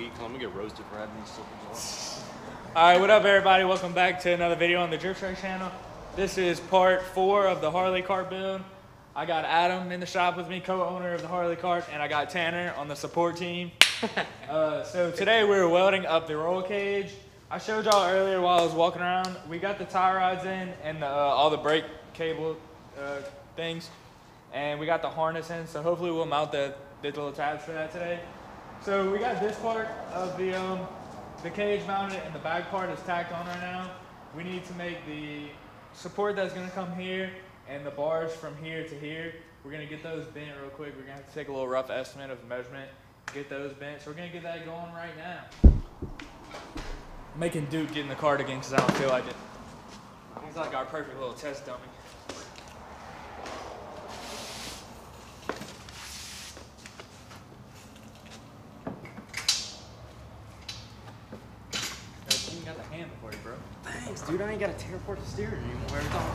week. I'm gonna get roasted for having these slippers on. Alright, what up everybody? Welcome back to another video on the Drift Track channel. This is part 4 of the Harley Kart build. I got Adam in the shop with me, co-owner of the Harley Kart, and I got Tanner on the support team. So today we're welding up the roll cage. I showed y'all earlier while I was walking around. We got the tie rods in and all the brake cable things. And we got the harness in, so hopefully we'll mount the little tabs for that today. So we got this part of the cage mounted, and the back part is tacked on right now. We need to make the support that's gonna come here and the bars from here to here. We're gonna get those bent real quick. We're gonna have to take a little rough estimate of measurement, get those bent. So we're gonna get that going right now. I'm making Duke get in the cart again because I don't feel like it. He's like our perfect little test dummy. Got the hand for you, bro. Thanks, dude. I ain't gotta tear apart the steering anymore every time.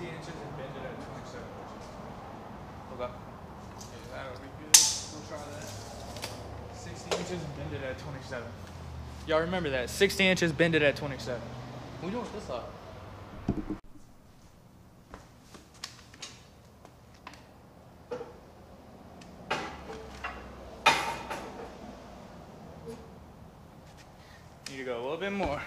Inches and bend it at 27 inches. Okay. Yeah, that would be good. We'll try that. 60 inches and bend it at 27. Y'all remember that. 60 inches, bend it at 27. What are we doing with this side? Need to go a little bit more.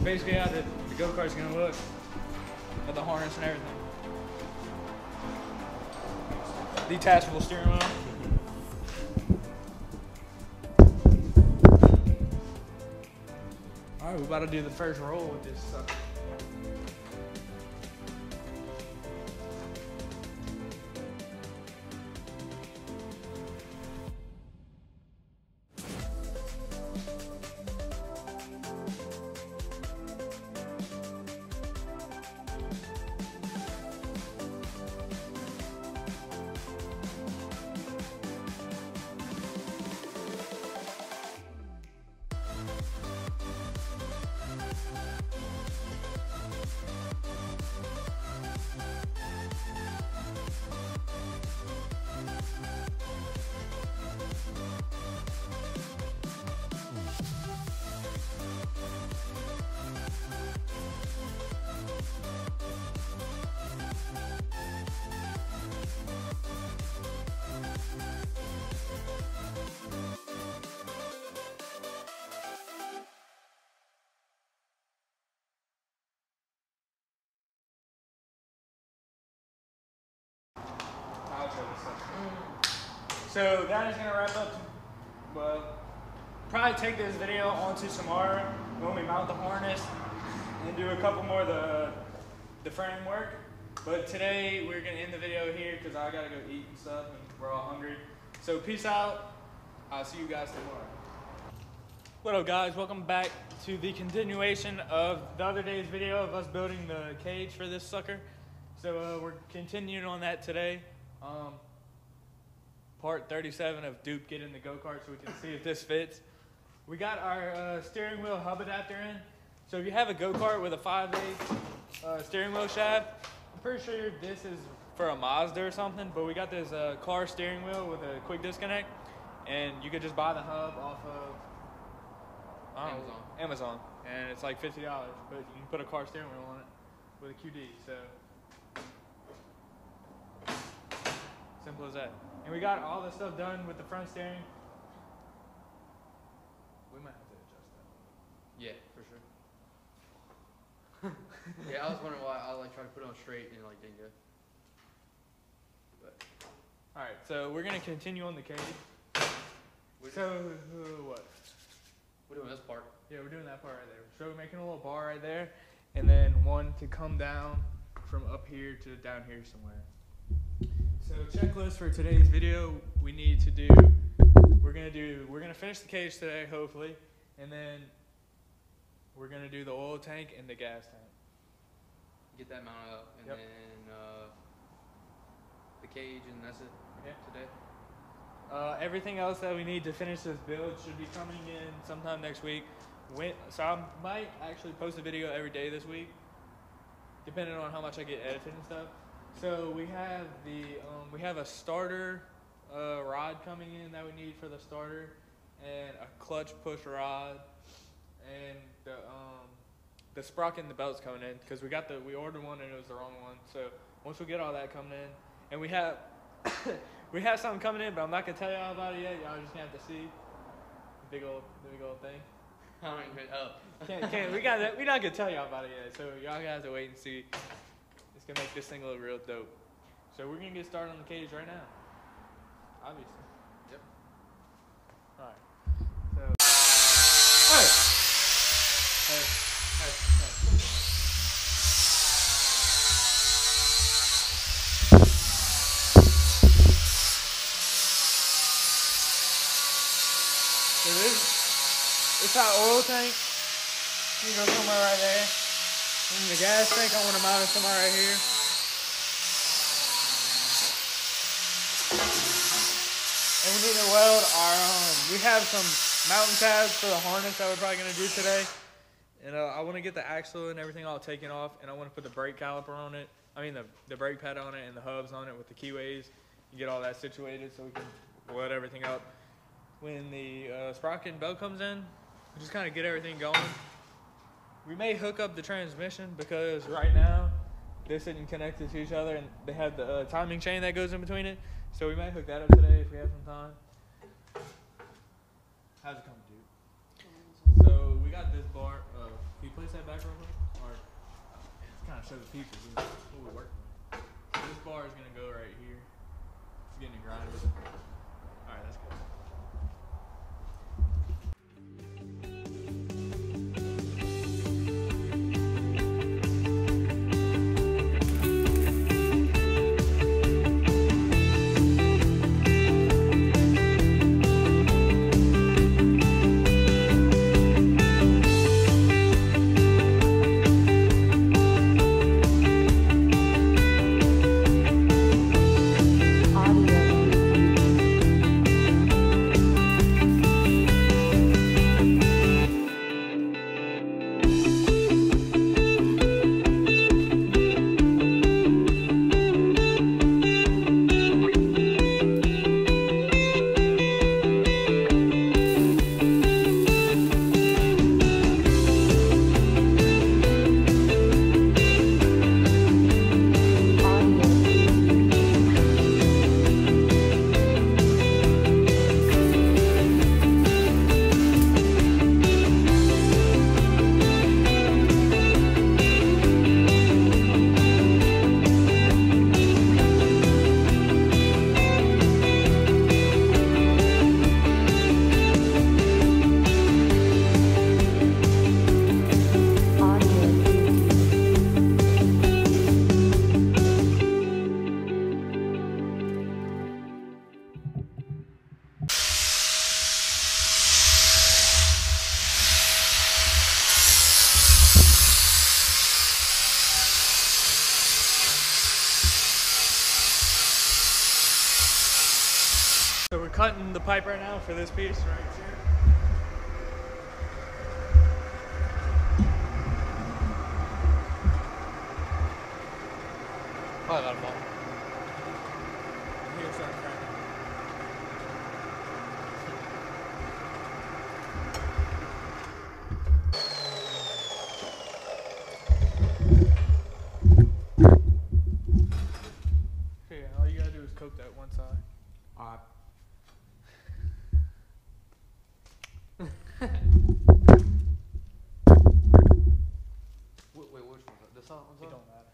Basically how the go-kart's gonna look with the harness and everything. Detachable steering wheel. Alright, we're about to do the first roll with this sucker. So that is gonna wrap up. Well, probably take this video onto tomorrow when we mount the harness and do a couple more of the framework. But today we're gonna end the video here because I gotta go eat and stuff, and we're all hungry. So peace out. I'll see you guys tomorrow. What up, guys? Welcome back to the continuation of the other day's video of us building the cage for this sucker. So we're continuing on that today. Part 37 of Dupe getting the go-kart so we can see if this fits. We got our steering wheel hub adapter in. So if you have a go-kart with a 5/8 steering wheel shaft, I'm pretty sure this is for a Mazda or something, but we got this car steering wheel with a quick disconnect, and you could just buy the hub off of Amazon, and it's like $50, but you can put a car steering wheel on it with a QD, so simple as that. And we got all the stuff done with the front steering. We might have to adjust that. Yeah, for sure. Yeah, I was wondering why I like tried to put it on straight and it like didn't go. But all right, so we're gonna continue on the cage. What? We're doing this part. Yeah, we're doing that part right there. So we're making a little bar right there, and then one to come down from up here to down here somewhere. So checklist for today's video, we need to do, we're gonna finish the cage today, hopefully, and then we're gonna do the oil tank and the gas tank. Get that mounted up, and yep. then the cage, and that's it. Yep. Today. Everything else that we need to finish this build should be coming in sometime next week. So I might actually post a video every day this week, depending on how much I get edited and stuff. So we have we have a starter rod coming in that we need for the starter, and a clutch push rod, and the sprocket and the belt's coming in because we ordered one and it was the wrong one. So once we get all that coming in, and we have we have something coming in, but I'm not gonna tell y'all about it yet. Y'all just gonna have to see the big old thing. We're not gonna tell y'all about it yet. So y'all gonna have to wait and see. It's gonna make this thing look real dope. So we're gonna get started on the cage right now. Obviously. Yep. Alright. So Hey. So this our oil tank. You go somewhere right there. And the gas tank, I want to mount it somewhere right here. And we need to weld our we have some mountain tabs for the harness that we're probably going to do today. And I want to get the axle and everything all taken off, and I want to put the brake caliper on it. I mean the brake pad on it and the hubs on it with the keyways. And get all that situated so we can weld everything up. When the sprocket and belt comes in, we just kind of get everything going. We may hook up the transmission because right now this isn't connected to each other, and they have the timing chain that goes in between it. So we may hook that up today if we have some time. How's it coming, dude? So we got this bar. Can you place that back real quick? Or kind of show the people what we're working with. So this bar is gonna go right here. It's getting grinded. All right, that's good. So we're cutting the pipe right now for this piece right here. Probably got a ball. Here's our crack. Okay, all you gotta do is coat that one side. Alright. Wait, which one? This side? It don't matter.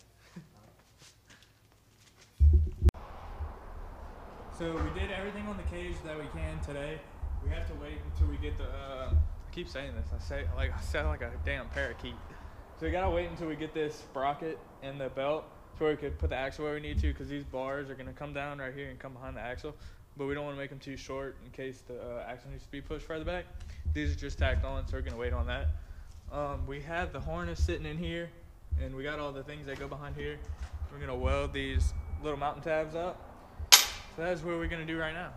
So we did everything on the cage that we can today. We have to wait until we get the. I keep saying this. I sound like a damn parakeet. So we gotta wait until we get this sprocket and the belt, so we could put the axle where we need to, because these bars are gonna come down right here and come behind the axle. But we don't want to make them too short in case the axle needs to be pushed further back. These are just tacked on, so we're gonna wait on that. We have the harness sitting in here, and we got all the things that go behind here. We're gonna weld these little mountain tabs up. So that's what we're gonna do right now.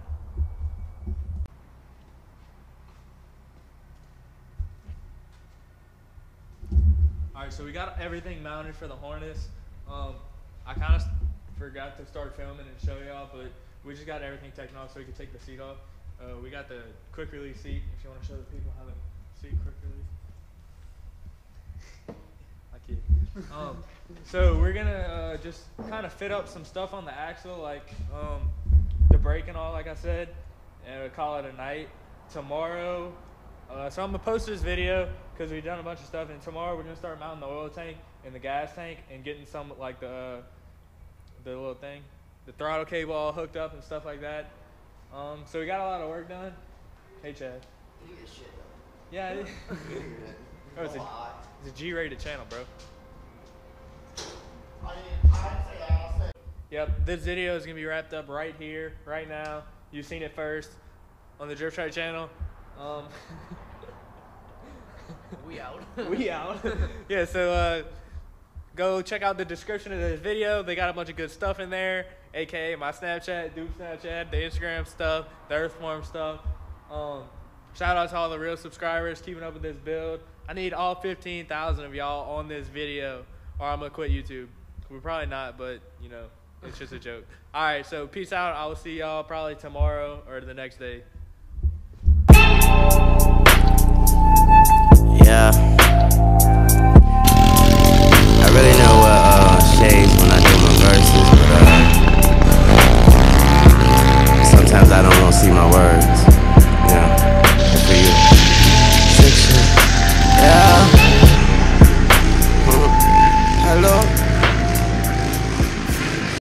All right, so we got everything mounted for the harness. I kind of forgot to start filming and show y'all, but we just got everything taken off so we could take the seat off. We got the quick release seat, if you want to show the people how the seat quick release. I kid. So we're gonna just kind of fit up some stuff on the axle, like the brake and all, like I said, and we'll call it a night. Tomorrow, so I'm gonna post this video because we've done a bunch of stuff, and tomorrow we're gonna start mounting the oil tank and the gas tank and getting some, like the little thing, the throttle cable all hooked up and stuff like that. So we got a lot of work done. Hey, Chad. You get shit done. Yeah, it is. Oh, it's a G-rated channel, bro. I didn't say that. I said. Yep, this video is gonna be wrapped up right here, right now. You've seen it first on the Drift Track channel. We out. We out. Yeah, so go check out the description of this video. They got a bunch of good stuff in there, aka my Snapchat, Dude Snapchat, the Instagram stuff, the EARTHFORM stuff. Shout out to all the real subscribers keeping up with this build. I need all 15,000 of y'all on this video, or I'm gonna quit YouTube. We're probably not, but you know, it's just a joke. All right, so peace out. I will see y'all probably tomorrow or the next day. Yeah.